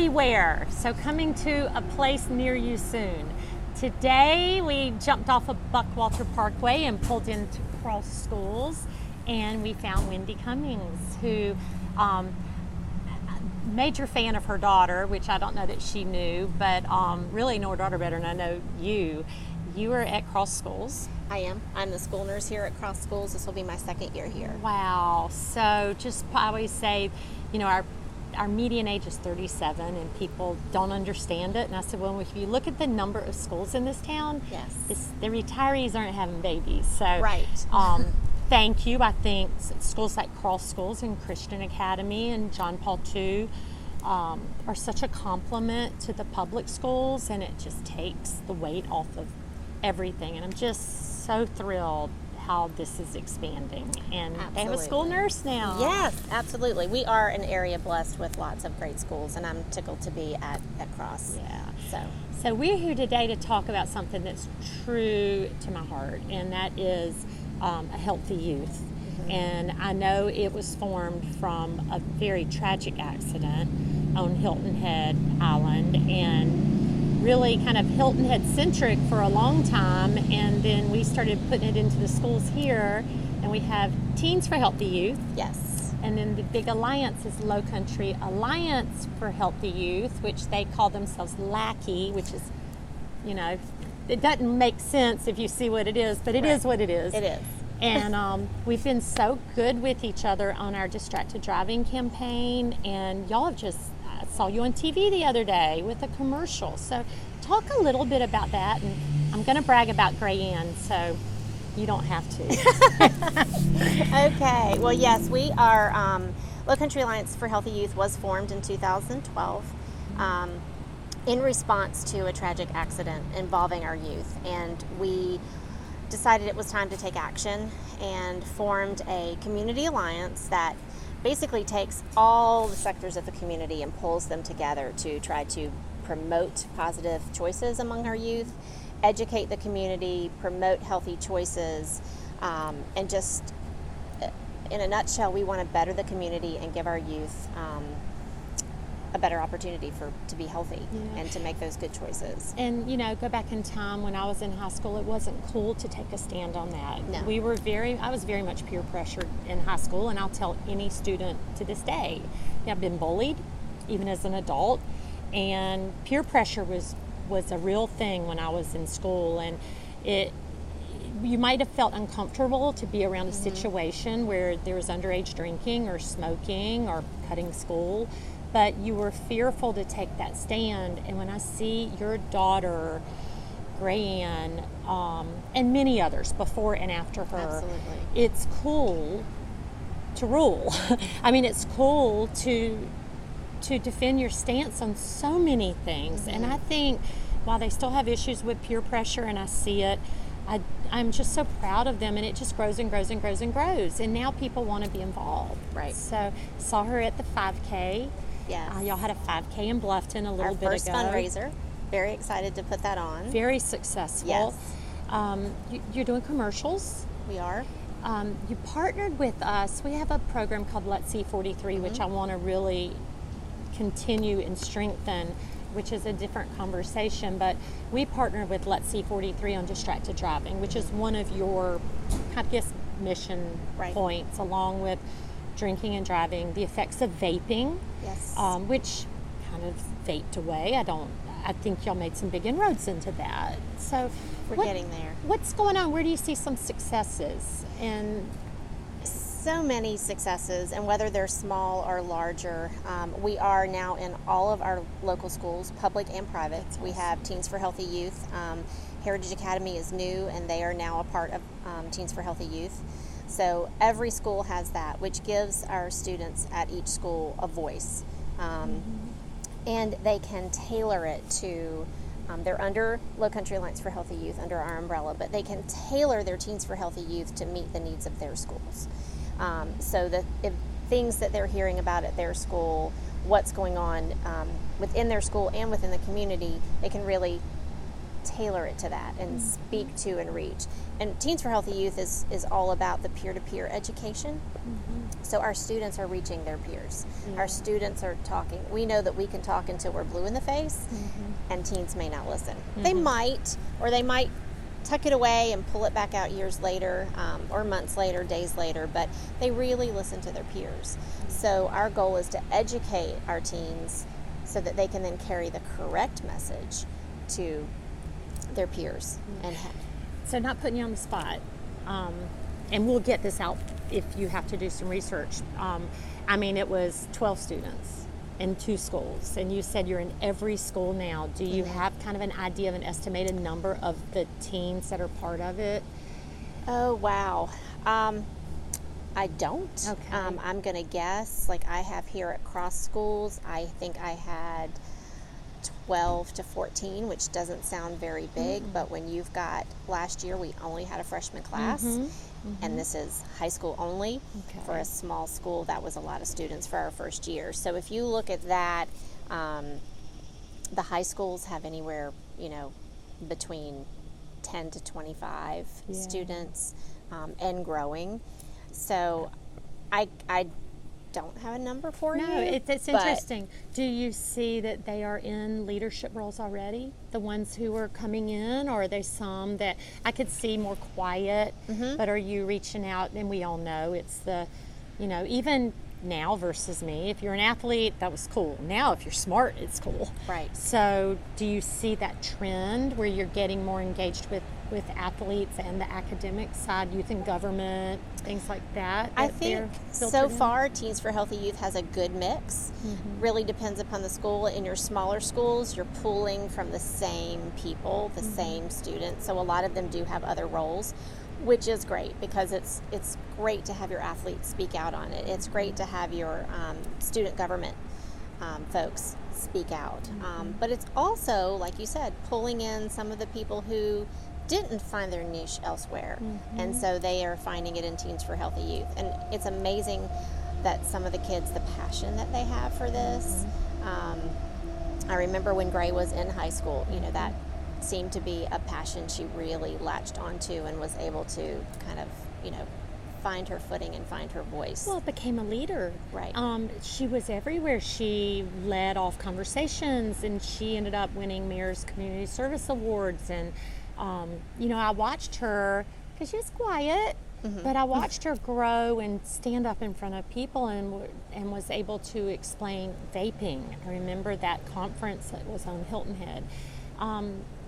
everywhere. So coming to a place near you soon. Today we jumped off of Buckwalter Parkway and pulled into Cross Schools, and we found Wendy Cummings, who major fan of her daughter, which I don't know that she knew, but really know her daughter better than I know you. You are at Cross Schools. I am. I'm the school nurse here at Cross Schools. This will be my second year here. Wow. So just, I always say, you know, our median age is 37 and people don't understand it. And I said, well, if you look at the number of schools in this town, Yes. the retirees aren't having babies. So Right. thank you. I think schools like Cross Schools and Christian Academy and John Paul II are such a compliment to the public schools, and it just takes the weight off of everything. And I'm just so thrilled how this is expanding. And Absolutely. they have a school nurse now. Yes, absolutely. We are an area blessed with lots of great schools, and I'm tickled to be at Cross. Yeah. So we're here today to talk about something that's true to my heart, and that is a healthy youth. Mm-hmm. And I know it was formed from a very tragic accident on Hilton Head Island, and really kind of Hilton Head centric for a long time, and then we started putting it into the schools here, and we have Teens for Healthy Youth. Yes. And then the big alliance is Lowcountry Alliance for Healthy Youth, which they call themselves LCAHY, which is, you know, it doesn't make sense if you see what it is, but it is what it is. It is. And we've been so good with each other on our distracted driving campaign, and y'all have just, I saw you on TV the other day with a commercial. So talk a little bit about that, and I'm going to brag about Gray Ann, so you don't have to. Okay. Well, yes, we are. Lowcountry Alliance for Healthy Youth was formed in 2012 in response to a tragic accident involving our youth, and we decided it was time to take action and formed a community alliance that basically takes all the sectors of the community and pulls them together to try to promote positive choices among our youth, educate the community, promote healthy choices, and just in a nutshell, we want to better the community and give our youth a better opportunity to be healthy and to make those good choices. And, you know, go back in time when I was in high school, it wasn't cool to take a stand on that. No. I was very much peer pressured in high school, and I'll tell any student to this day, I've been bullied, even as an adult, and peer pressure was a real thing when I was in school, and you might have felt uncomfortable to be around a situation where there was underage drinking or smoking or cutting school, but you were fearful to take that stand. And when I see your daughter, Gray Ann, and many others before and after her, Absolutely. It's cool to rule. I mean, it's cool to defend your stance on so many things. And I think while they still have issues with peer pressure, and I see it, I'm just so proud of them, and it just grows and grows and grows and grows. And now people want to be involved. Right. So saw her at the 5K. Yes. Y'all had a 5K in Bluffton a little Our bit ago. first fundraiser. Very excited to put that on. Very successful. Yes. You're doing commercials. We are. You partnered with us. We have a program called LCAHY 43, which I want to really continue and strengthen, which is a different conversation. But we partnered with LCAHY 43 on distracted driving, which is one of your, I guess, mission points, along with drinking and driving, the effects of vaping, Yes. which kind of vaped away. I think y'all made some big inroads into that. So We're getting there. What's going on? Where do you see some successes? And So many successes, and whether they're small or larger, we are now in all of our local schools, public and private. We have Teens for Healthy Youth. Heritage Academy is new, and they are now a part of Teens for Healthy Youth. So every school has that, which gives our students at each school a voice. And they can tailor it to, they're under Lowcountry Alliance for Healthy Youth, under our umbrella, but they can tailor their Teens for Healthy Youth to meet the needs of their schools. So that if things that they're hearing about at their school, what's going on within their school and within the community, they can really tailor it to that and speak to and reach. And Teens for Healthy Youth is all about the peer-to-peer education. So our students are reaching their peers. Our students are talking. We know that we can talk until we're blue in the face, and teens may not listen. They might, or they might tuck it away and pull it back out years later, or months later, days later, but they really listen to their peers. So our goal is to educate our teens so that they can then carry the correct message to their peers. And So not putting you on the spot, and we'll get this out if you have to do some research. I mean, it was 12 students in 2 schools, and you said you're in every school now. Do you have kind of an idea of an estimated number of the teens that are part of it? Oh, wow. I don't. Okay. I'm going to guess, like I have here at Cross Schools, I think I had 12 to 14, which doesn't sound very big, but when you've got, last year we only had a freshman class, and this is high school only. For a small school, that was a lot of students for our first year. So if you look at that, the high schools have anywhere, between 10 to 25 students, and growing. So I don't have a number for you. No, it's interesting. Do you see that they are in leadership roles already? The ones who are coming in, or are there some that I could see more quiet, but are you reaching out? And we all know it's the, even now versus me, if you're an athlete, that was cool. Now, if you're smart, it's cool. Right. So do you see that trend where you're getting more engaged with athletes and the academic side, youth and government, things like that? I think so far Teens for Healthy Youth has a good mix. Really depends upon the school. In your smaller schools, you're pulling from the same people, the same students. So a lot of them do have other roles, which is great because it's great to have your athletes speak out on it. It's great to have your student government folks speak out. But it's also, like you said, pulling in some of the people who didn't find their niche elsewhere, and so they are finding it in Teens for Healthy Youth. And it's amazing that some of the kids, the passion that they have for this. I remember when Gray was in high school, that seemed to be a passion she really latched onto and was able to kind of, find her footing and find her voice. Well, became a leader. Right. She was everywhere. She led off conversations, and she ended up winning Mayor's Community Service Awards. And I watched her, because she was quiet, but I watched her grow and stand up in front of people and was able to explain vaping. I remember that conference that was on Hilton Head.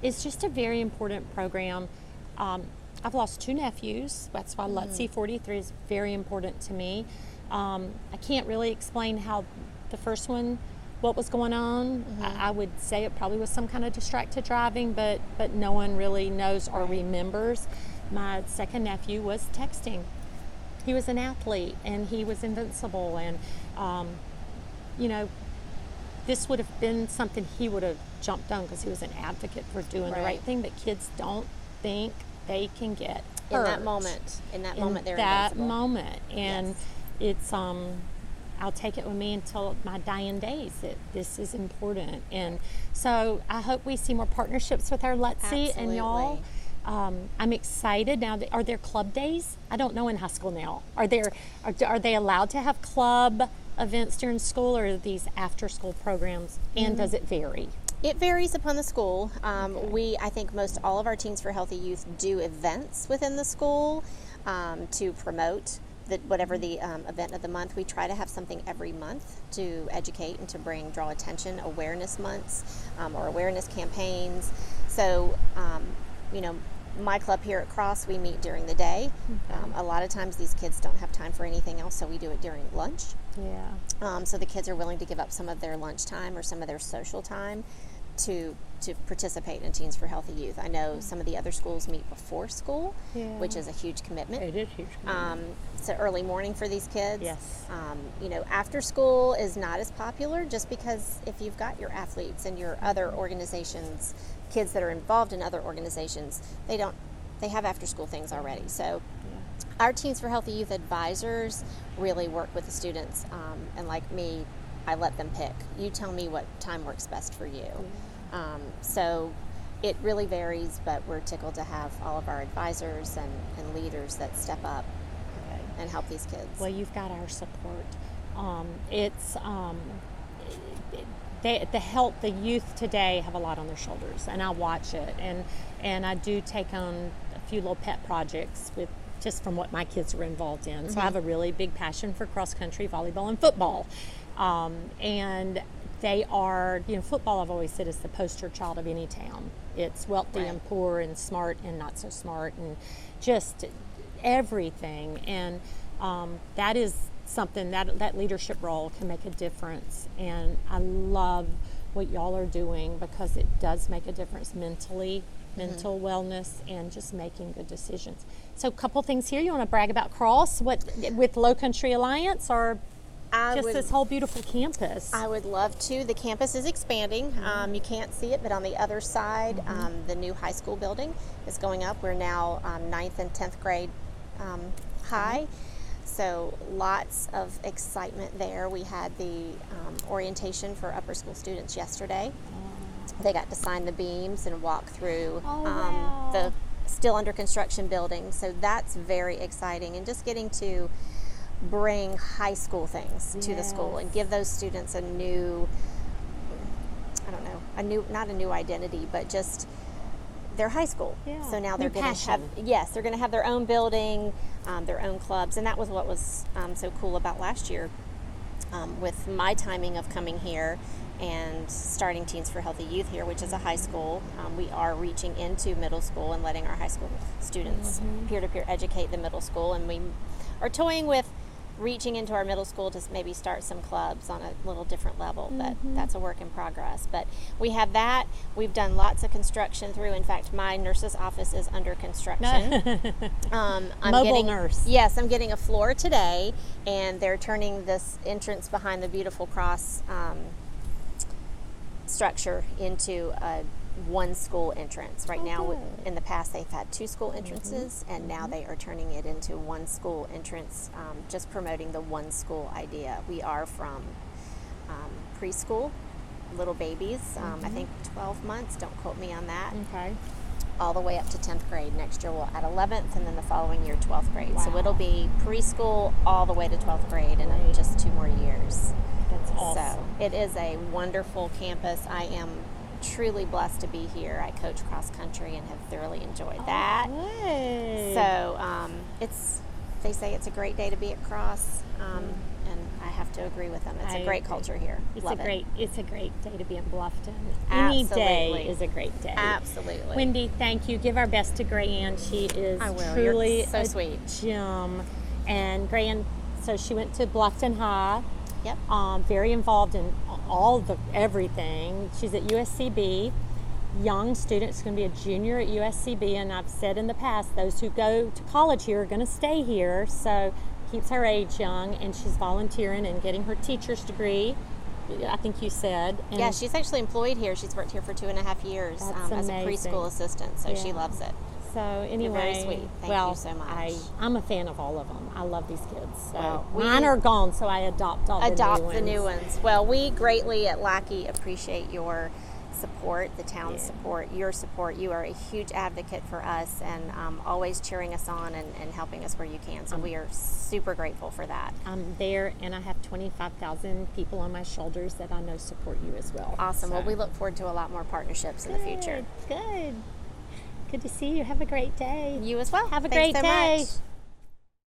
It's just a very important program. I've lost 2 nephews. That's why LCAHY 43 is very important to me. I can't really explain how the first one, what was going on. I would say it probably was some kind of distracted driving, but no one really knows or remembers. My second nephew was texting. He was an athlete, and he was invincible, and this would have been something he would have jumped on because he was an advocate for doing the right thing, but kids don't think they can get hurt. In that moment, they're that invincible. moment. And it's I'll take it with me until my dying days that this is important. And so I hope we see more partnerships with our LCAHY and y'all. I'm excited now. Are there club days? I don't know in high school now. Are they allowed to have club events during school, or are these after school programs? And does it vary? It varies upon the school. I think most all of our Teens for Healthy Youth do events within the school to promote whatever the event of the month. We try to have something every month to educate and to draw attention, awareness months or awareness campaigns. So, my club here at Cross, we meet during the day. A lot of times these kids don't have time for anything else, so we do it during lunch. So the kids are willing to give up some of their lunch time or some of their social time to participate in Teens for Healthy Youth. I know some of the other schools meet before school, which is a huge commitment. It is huge commitment. It's an early morning for these kids. Yes. After school is not as popular just because if you've got your athletes and your other organizations, kids that are involved in other organizations, they have after school things already. So our Teens for Healthy Youth advisors really work with the students, and like me, I let them pick. You tell me what time works best for you. So, it really varies, but we're tickled to have all of our advisors and leaders that step up and help these kids. Well, you've got our support. The youth today have a lot on their shoulders, and I watch it, and I do take on a few little pet projects just from what my kids are involved in. So I have a really big passion for cross country, volleyball, and football, and they are, football, I've always said, is the poster child of any town. It's wealthy and poor and smart and not so smart and just everything, and that is something that leadership role can make a difference. And I love what y'all are doing, because it does make a difference mentally, mental wellness, and just making good decisions. So a couple things here. You want to brag about Cross with Lowcountry Alliance, or this whole beautiful campus? I would love to. The campus is expanding. You can't see it, but on the other side, the new high school building is going up. We're now 9th and 10th grade high. So lots of excitement there. We had the orientation for upper school students yesterday. They got to sign the beams and walk through the still under construction building. So that's very exciting, and just getting to bring high school things to the school and give those students a new, not a new identity, but just their high school. Yeah. So now they're going to have their own building, their own clubs, and that was what was so cool about last year with my timing of coming here and starting Teens for Healthy Youth here, which is a high school. We are reaching into middle school and letting our high school students peer-to-peer educate the middle school, and we are toying with reaching into our middle school to maybe start some clubs on a little different level, but that's a work in progress. But we have that. We've done lots of construction through. In fact, my nurse's office is under construction. Nurse. Yes, I'm getting a floor today, and they're turning this entrance behind the beautiful cross structure into a one school entrance. Right now, in the past, they've had two school entrances, and now they are turning it into one school entrance, just promoting the one school idea. We are from preschool, little babies, I think 12 months, don't quote me on that, all the way up to 10th grade. Next year we'll add 11th, and then the following year 12th grade. So it'll be preschool all the way to 12th grade in just 2 more years. That's awesome. So it is a wonderful campus. I am truly blessed to be here. I coach cross country and have thoroughly enjoyed that. Good. So they say it's a great day to be at Cross, and I have to agree with them. It's a great culture here. It's a great day to be in Bluffton. Any day is a great day. Absolutely. Wendy, thank you. Give our best to Grayanne. She is truly You're so sweet. Gem. And Grayanne, so she went to Bluffton High. Yep. Very involved in everything. She's at USCB. Young students, going to be a junior at USCB, and I've said in the past, those who go to college here are going to stay here, so keeps her age young, and she's volunteering and getting her teacher's degree, I think you said. And yeah, she's actually employed here. She's worked here for 2.5 years as a preschool assistant, so she loves it. So anyway, you're very sweet. Thank you so much. I'm a fan of all of them. I love these kids. So mine are gone, so I adopt the new ones. Well, we greatly at LCAHY appreciate your support, the town's support, your support. You are a huge advocate for us, and always cheering us on and helping us where you can. So we are super grateful for that. I'm there, and I have 25,000 people on my shoulders that I know support you as well. Awesome. So. Well, we look forward to a lot more partnerships in the future. Good. Good to see you. Have a great day. You as well. Have a great day. Much.